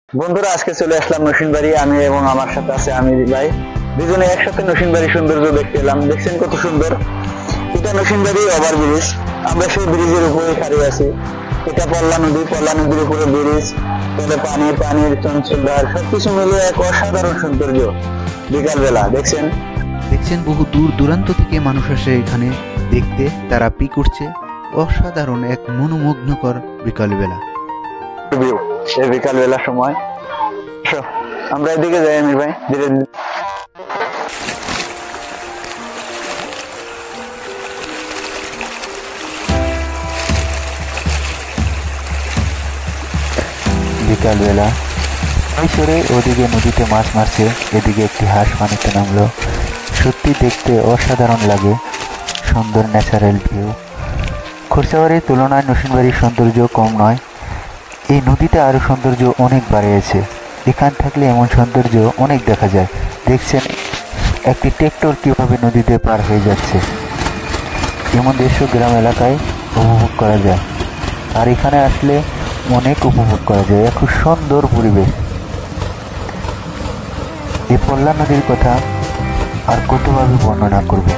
বন্ধুরা, আজকে চলে আসলাম নরসিংবাড়ি। আমি এবং আমার সাথে আছে আমির ভাই, দুজনে একসাথে নরসিংবাড়ি সৌন্দর্য দেখতে এলাম। দেখছেন কত সুন্দর। এটা নরসিংবাড়ি ওভার ব্রিজ। আমরা সেই ব্রিজের উপরে দাঁড়িয়ে আছি। এটা পল্লা নদী, পল্লা নদীর উপরে ব্রিজ, তবে পানির চঞ্চল ধার, সবকিছু মিলিয়ে এক অসাধারণ সৌন্দর্য। বিকালবেলা দেখছেন বহু দূর দূরান্ত থেকে মানুষ আসে এখানে দেখতে। তারা পিক উঠছে। অসাধারণ এক মনোমুগ্ধকর বিকালবেলা। এই বিকালবেলার সময় আমরা এদিকে যাই আমির ভাই, ধীরে ধীরে। বিকালবেলা কৈশোরে ওদিকে নদীতে মাছ মারছে, এদিকে একটি হাঁস পানিতে নামলো। সত্যি দেখতে অসাধারণ লাগে। সুন্দর ন্যাচারাল ভিউ। খোরসাবাড়ির তুলনায় নরসিংবাড়ির সৌন্দর্য কম নয়। এই নদীটা আরও সৌন্দর্য অনেক বাড়িয়েছে। এখান থাকলে এমন সৌন্দর্য অনেক দেখা যায়। দেখছেন একটি ট্রেক্টর কীভাবে নদীতে পার হয়ে যাচ্ছে। এমন দৃশ্য গ্রাম এলাকায় উপভোগ করা যায়, আর এখানে আসলে অনেক উপভোগ করা যায়। খুব সুন্দর পরিবেশ। এই পল্লা নদীর কথা আর কতভাবে বর্ণনা করব।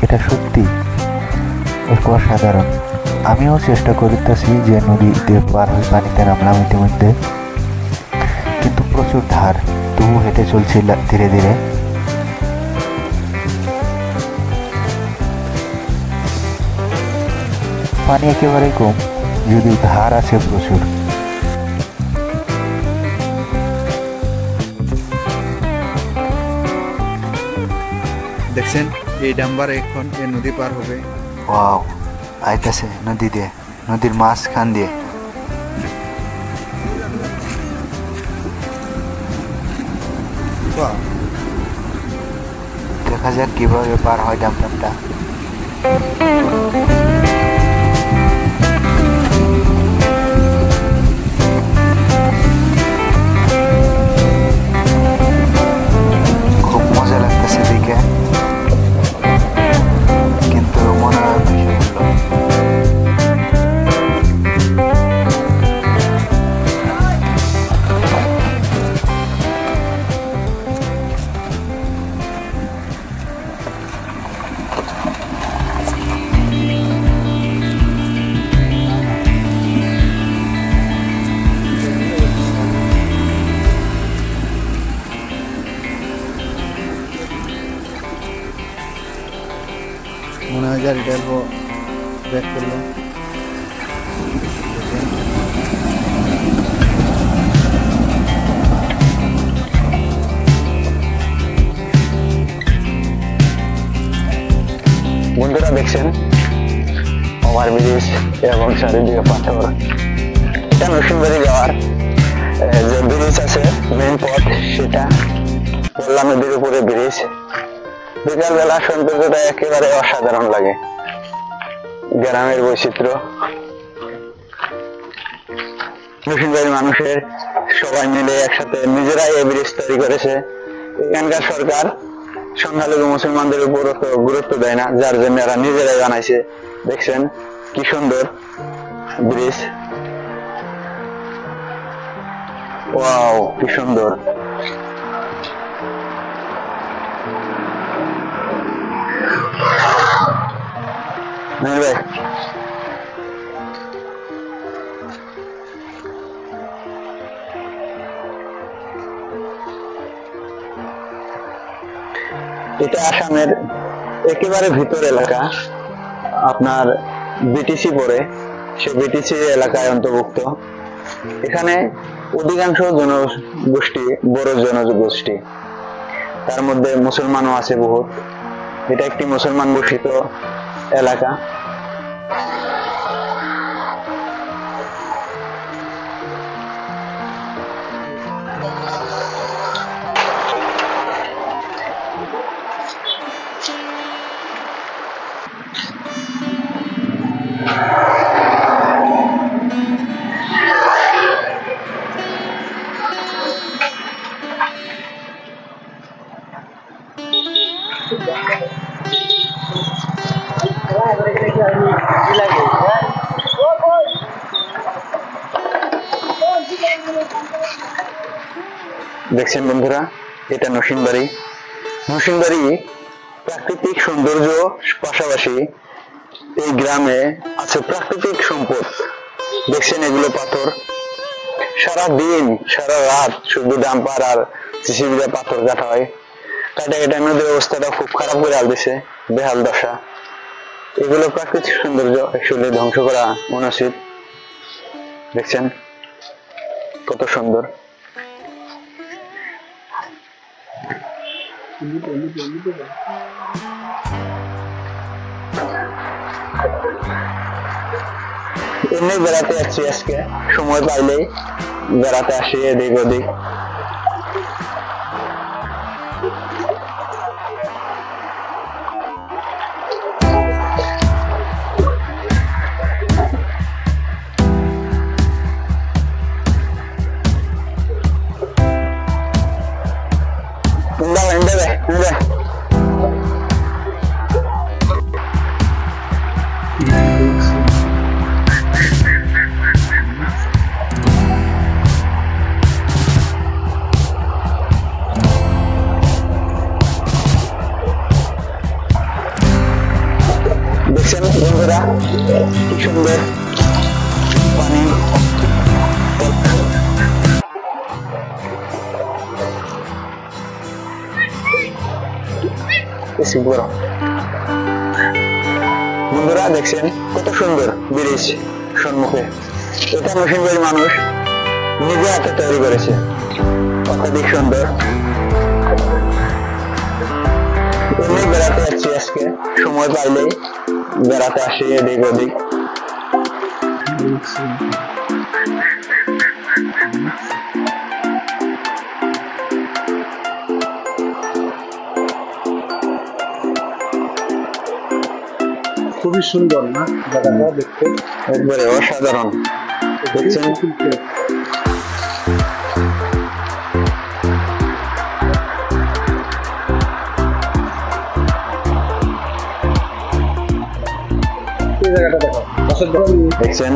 এটা সত্যি এক অসাধারণ। আমিও চেষ্টা করতেছি যে নদীতে পার হয়ে পানিতে নামলাম ইতিমধ্যে, কিন্তু প্রচুর ধার, তবু হেঁটে চলছি ধীরে ধীরে। পানি একেবারেই কম, যদিও ধার আছে প্রচুর। দেখছেন এই ডাম্বার এখন এই নদী পার হবে। ওয়াও, আইতাছে নদী দিয়ে, নদীর মাঝখান দিয়ে। দেখা যাক কিভাবে পার হয় ডাম্পারটা। খুব মজা লাগতেছে দেখে, কিন্তু মনে হয় মনে হয় গাড়িটা অল্প ব্যাক করলো। বন্ধুরা দেখছেন ওভার ব্রিজ এবং চারিদিকে পাথর। এটা নরসিংবাড়ি যাওয়ার যে ব্রিজ আছে, মেন পথ, সেটা পল্লা নদীর উপরে ব্রিজ। বিকালবেলা সৌন্দর্যটা একেবারে অসাধারণ লাগে। গ্রামের বৈচিত্র্য, নরসিংবাড়ির মানুষের সবাই মিলে একসাথে নিজেরাই এই ব্রিজ তৈরি করেছে। এখানকার সরকার সংখ্যালঘু মুসলমানদের উপর তো গুরুত্ব দেয় না, যার জন্য এরা নিজেরাই বানাইছে। দেখছেন কি সুন্দর ব্রিজ। ওয়াও, কি সুন্দর। ভাই এটা আসামের একেবারে ভিতর এলাকা, আপনার বিটিসি পড়ে, সে বিটিসি এলাকায় অন্তর্ভুক্ত। এখানে অধিকাংশ জনগোষ্ঠী বড় জনগোষ্ঠী, তার মধ্যে মুসলমানও আছে বহুত। এটা একটি মুসলমান বসিত এলাকা। দেখছেন বন্ধুরা, এটা নরসিংবাড়ি। নরসিংবাড়ি প্রাকৃতিক সৌন্দর্য পাশাপাশি এই গ্রামে আছে প্রাকৃতিক সম্পদ। দেখছেন এগুলো পাথর, সারা দিন সারা রাত শুধু ডাম্পার আর জিসিবি দিয়ে পাথর কাটা হয়। কাটা কাটা নদীর অবস্থাটা খুব খারাপ করে আলতেছে, বেহাল দশা। এগুলো প্রাকৃতিক সৌন্দর্য আসলে ধ্বংস করা অনুচিত। দেখছেন কত সুন্দর। এমনি বেড়াতে যাচ্ছি আজকে, সময় পাইলেই বেড়াতে আসি এদিক ওদিক। দেখছেন বন্ধুরা কি সুন্দর পানি। বন্ধুরা দেখছেন কত সুন্দর ব্রিজ সম্মুখে। এটা নরসিংবাড়ির মানুষ নিজে হাতে তৈরি করেছে, অত্যাধিক সুন্দর। এমনি বেড়াতে যাচ্ছি আজকে, সময় পাইলেই বেড়াতে আসি এদিক ওদিক। খুবই সুন্দর না জায়গাটা দেখতে, একবারে অসাধারণ। দেখছেন দেখছেন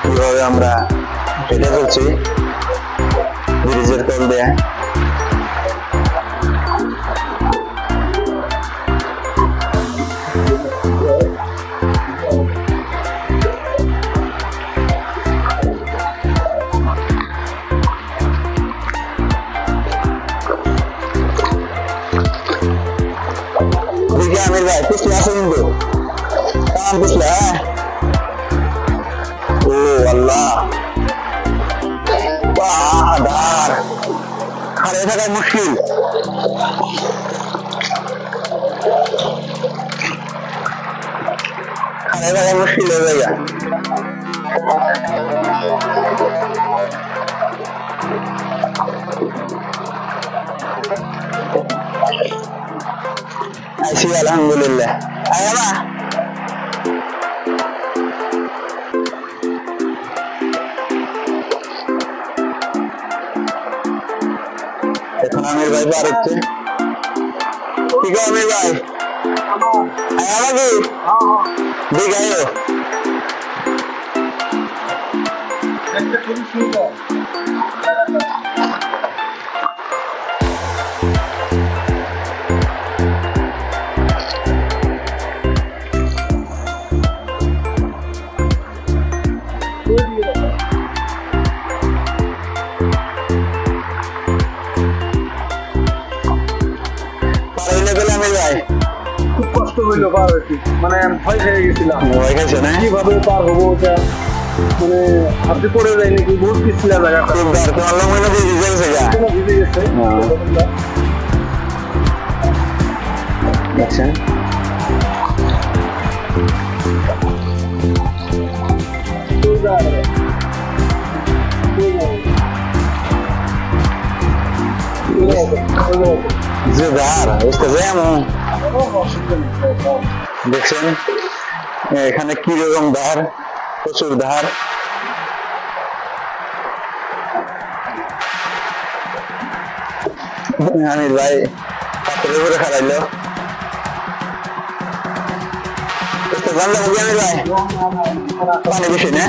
কিভাবে আমরা হেঁটে চলছি ব্রিজের তল দিয়ে। আমির ভাই পিছলে আছে কিন্তু পিছলে। হ্যাঁ ও আল্লাহ, বাহাদার খাড়ে থাকা মুশকিল। খাড়ে থাকা মুশকিল হয়ে যায়। আইসি আলহামদুলিল্লাহ। এখন আমির ভাই পার হচ্ছে। ঠিক আছে আমির ভাই, আমাকে ঠিক আছে। খুব কষ্ট হইলো পার হইতে, মানে ভয় খেয়ে গেছিলাম। ভয় খেয়েছে না? কিভাবে পার হবো ওটা, মানে আপনি পড়ে যায় নাকি, বহুত পিছলা জায়গাটা, ভিজে গেছে। দেখছেন দেখছেন এখানে কি রকম ধার, প্রচুর ধার। আমির ভাই পাথরের উপরে খাড়াইলো। আমির ভাই পানি বেশি না?